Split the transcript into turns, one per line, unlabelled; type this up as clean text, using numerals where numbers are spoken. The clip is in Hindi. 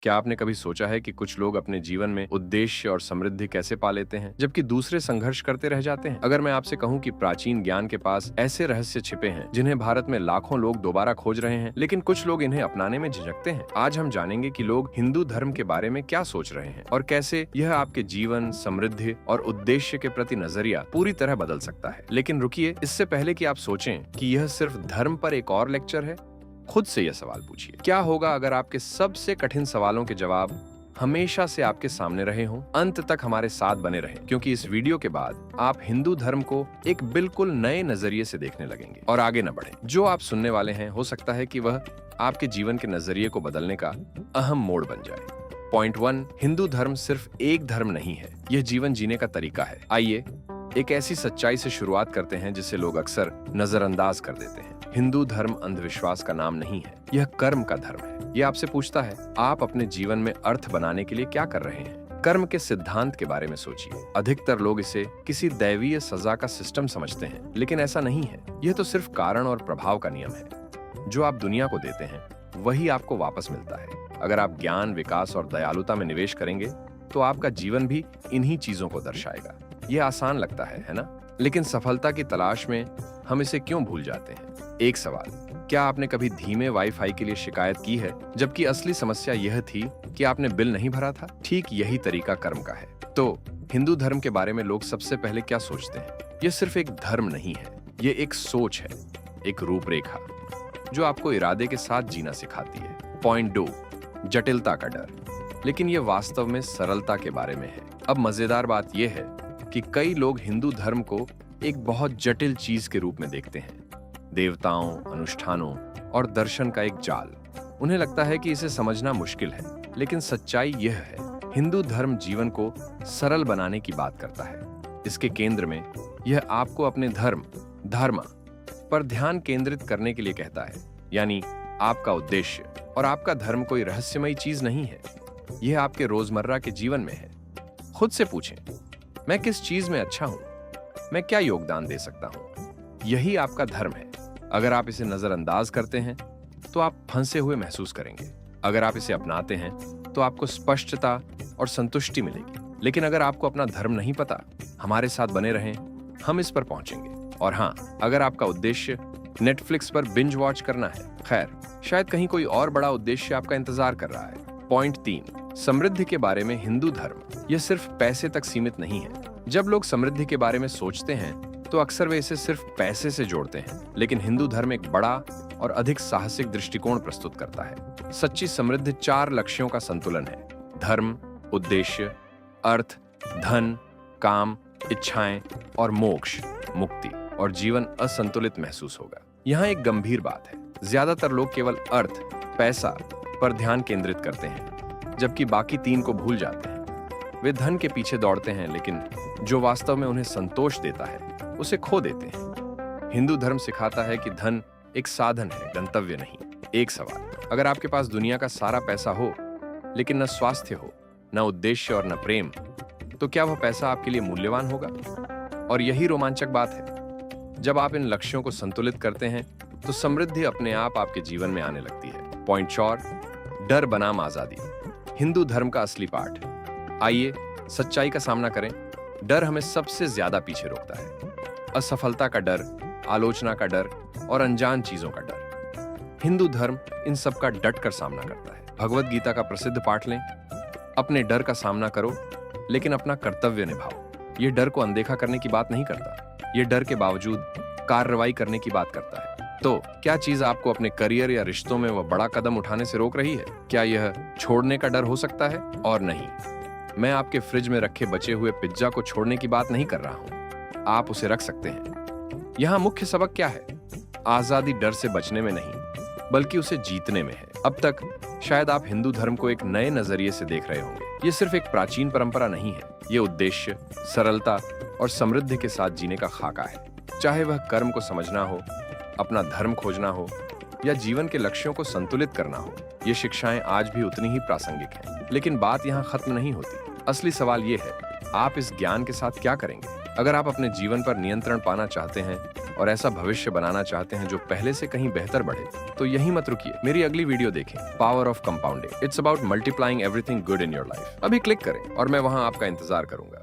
क्या आपने कभी सोचा है कि कुछ लोग अपने जीवन में उद्देश्य और समृद्धि कैसे पा लेते हैं, जबकि दूसरे संघर्ष करते रह जाते हैं? अगर मैं आपसे कहूं कि प्राचीन ज्ञान के पास ऐसे रहस्य छिपे हैं जिन्हें भारत में लाखों लोग दोबारा खोज रहे हैं, लेकिन कुछ लोग इन्हें अपनाने में झिझकते हैं। आज हम जानेंगे कि लोग हिंदू धर्म के बारे में क्या सोच रहे हैं और कैसे यह आपके जीवन, समृद्धि और उद्देश्य के प्रति नजरिया पूरी तरह बदल सकता है। लेकिन रुकिए, इससे पहले कि आप सोचें कि यह सिर्फ धर्म पर एक और लेक्चर है, खुद से यह सवाल पूछिए, क्या होगा अगर आपके सबसे कठिन सवालों के जवाब हमेशा से आपके सामने रहे हों? अंत तक हमारे साथ बने रहें, क्योंकि इस वीडियो के बाद आप हिंदू धर्म को एक बिल्कुल नए नजरिए से देखने लगेंगे और आगे न बढ़ें। जो आप सुनने वाले हैं, हो सकता है कि वह आपके जीवन के नजरिए को बदलने का अहम मोड़ बन जाए। पॉइंट 1, हिंदू धर्म सिर्फ एक धर्म नहीं है, यह जीवन जीने का तरीका है। आइए एक ऐसी सच्चाई से शुरुआत करते हैं जिसे लोग अक्सर नजरअंदाज कर देते हैं। हिंदू धर्म अंधविश्वास का नाम नहीं है, यह कर्म का धर्म है। यह आपसे पूछता है, आप अपने जीवन में अर्थ बनाने के लिए क्या कर रहे हैं? कर्म के सिद्धांत के बारे में सोचिए। अधिकतर लोग इसे किसी दैवीय सजा का सिस्टम समझते हैं, लेकिन ऐसा नहीं है। यह तो सिर्फ कारण और प्रभाव का नियम है। जो आप दुनिया को देते हैं, वही आपको वापस मिलता है। अगर आप ज्ञान, विकास और दयालुता में निवेश करेंगे, तो आपका जीवन भी इन्हीं चीजों को दर्शाएगा। यह आसान लगता है ना? लेकिन सफलता की तलाश में हम इसे क्यों भूल जाते हैं? एक सवाल, क्या आपने कभी धीमे वाईफाई के लिए शिकायत की है, जबकि असली समस्या यह थी कि आपने बिल नहीं भरा था? ठीक यही तरीका कर्म का है। तो हिंदू धर्म के बारे में लोग सबसे पहले क्या सोचते हैं? यह सिर्फ एक धर्म नहीं है, यह एक सोच है, एक रूपरेखा जो आपको इरादे के साथ जीना सिखाती है। पॉइंट 2, जटिलता का डर। लेकिन यह वास्तव में सरलता के बारे में है। अब मजेदार बात यह है कि कई लोग हिंदू धर्म को एक बहुत जटिल चीज के रूप में देखते हैं। देवताओं, अनुष्ठानों और दर्शन का एक जाल। उन्हें लगता है कि इसे समझना मुश्किल है, लेकिन सच्चाई यह है, हिंदू धर्म जीवन को सरल बनाने की बात करता है। इसके केंद्र में यह आपको अपने धर्म पर ध्यान केंद्रित करने के लिए कहता है। यानी आपका उद्देश्य और आपका धर्म कोई रहस्यमयी चीज नहीं है, यह आपके रोजमर्रा के जीवन में है। खुद से पूछें, मैं किस चीज में अच्छा हूं? मैं क्या योगदान दे सकता हूं? यही आपका धर्म है। अगर आप इसे नजरअंदाज करते हैं, तो आप फंसे हुए महसूस करेंगे। अगर आप इसे अपनाते हैं, तो आपको स्पष्टता और संतुष्टि मिलेगी। लेकिन अगर आपको अपना धर्म नहीं पता, हमारे साथ बने रहें, हम इस पर पहुंचेंगे। और हाँ, अगर आपका उद्देश्य नेटफ्लिक्स पर बिंज वॉच करना है, खैर, शायद कहीं कोई और बड़ा उद्देश्य आपका इंतजार कर रहा है। पॉइंट 3, समृद्धि के बारे में हिंदू धर्म। यह सिर्फ पैसे तक सीमित नहीं है। जब लोग समृद्धि के बारे में सोचते हैं, तो अक्सर वे इसे सिर्फ पैसे से जोड़ते हैं, लेकिन हिंदू धर्म एक बड़ा और अधिक साहसिक दृष्टिकोण प्रस्तुत करता है। सच्ची समृद्धि 4 लक्ष्यों का संतुलन है: धर्म, उद्देश्य, अर्थ, धन, काम, इच्छाएं और मोक्ष, मुक्ति। और जीवन असंतुलित महसूस होगा। यहाँ एक गंभीर बात है, ज्यादातर लोग केवल अर्थ, पैसा पर ध्यान केंद्रित करते हैं, जबकि बाकी 3 को भूल जाते हैं। वे धन के पीछे दौड़ते हैं, लेकिन जो वास्तव में उन्हें संतोष देता है, उसे खो देते हैं। हिंदू धर्म सिखाता है कि धन एक साधन है, गंतव्य नहीं। एक सवाल, अगर आपके पास दुनिया का सारा पैसा हो, लेकिन न स्वास्थ्य हो, न उद्देश्य और न प्रेम, तो क्या वह पैसा आपके लिए मूल्यवान होगा? और यही रोमांचक बात है। जब आप इन लक्ष्यों को संतुलित करते हैं, तो समृद्धि अपने आप आपके जीवन में आने लगती है। पॉइंट 4, डर बनाम आजादी। हिंदू धर्म का असली पाठ। आइए सच्चाई का सामना करें। डर हमें सबसे ज्यादा पीछे रोकता है। असफलता का डर, आलोचना का डर और अनजान चीजों का डर। हिंदू धर्म इन सब का डट कर सामना करता है। भगवत गीता का प्रसिद्ध पाठ लें, अपने डर का सामना करो, लेकिन अपना कर्तव्य निभाओ। यह डर को अनदेखा करने की बात नहीं करता, यह डर के बावजूद कार्रवाई करने की बात करता है। तो क्या चीज आपको अपने करियर या रिश्तों में वह बड़ा कदम उठाने से रोक रही है? क्या यह छोड़ने का डर हो सकता है? और नहीं, मैं आपके फ्रिज में रखे बचे हुए पिज्जा को छोड़ने की बात नहीं कर रहा हूं। आप उसे रख सकते हैं। यहाँ मुख्य सबक क्या है? आजादी डर से बचने में नहीं, बल्कि उसे जीतने में है। अब तक शायद आप हिंदू धर्म को एक नए नजरिए से देख रहे होंगे। ये सिर्फ एक प्राचीन परंपरा नहीं है, ये उद्देश्य, सरलता और समृद्धि के साथ जीने का खाका है। चाहे वह कर्म को समझना हो, अपना धर्म खोजना हो या जीवन के लक्ष्यों को संतुलित करना हो, ये शिक्षाएं आज भी उतनी ही प्रासंगिक हैं। लेकिन बात यहाँ खत्म नहीं होती। असली सवाल ये है, आप इस ज्ञान के साथ क्या करेंगे? अगर आप अपने जीवन पर नियंत्रण पाना चाहते हैं और ऐसा भविष्य बनाना चाहते हैं जो पहले से कहीं बेहतर बढ़े, तो यही मत रुकिए, मेरी अगली वीडियो देखें, power of compounding. It's about multiplying everything good in your life. अभी क्लिक करें और मैं वहां आपका इंतजार करूंगा।